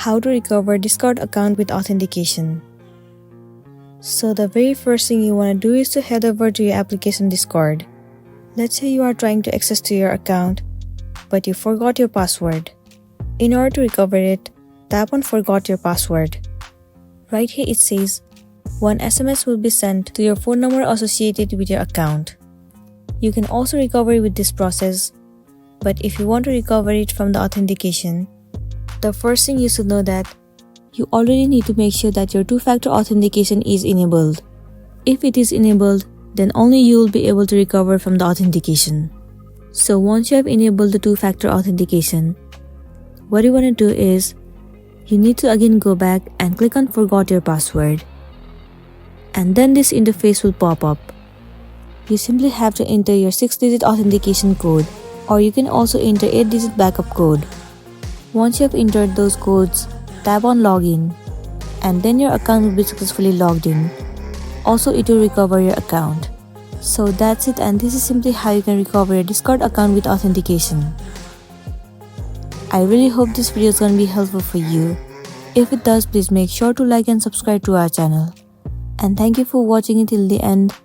How to recover Discord account with authentication. So the very first thing you want to do is to head over to your application Discord. Let's say you are trying to access to your account, but you forgot your password. In order to recover it, tap on Forgot Your Password. Right here it says, one SMS will be sent to your phone number associated with your account. You can also recover it with this process, but if you want to recover it from the authentication, the first thing you should know that you already need to make sure that your two-factor authentication is enabled. If it is enabled, then only you will be able to recover from the authentication. So once you have enabled the two-factor authentication, what you want to do is, you need to again go back and click on Forgot Your Password. And then this interface will pop up. You simply have to enter your 6-digit authentication code, or you can also enter 8-digit backup code. Once you have entered those codes, tap on Login, and then your account will be successfully logged in. Also, it will recover your account. So that's it, and this is simply how you can recover your Discord account with authentication. I really hope this video is going to be helpful for you. If it does, please make sure to like and subscribe to our channel. And thank you for watching it till the end.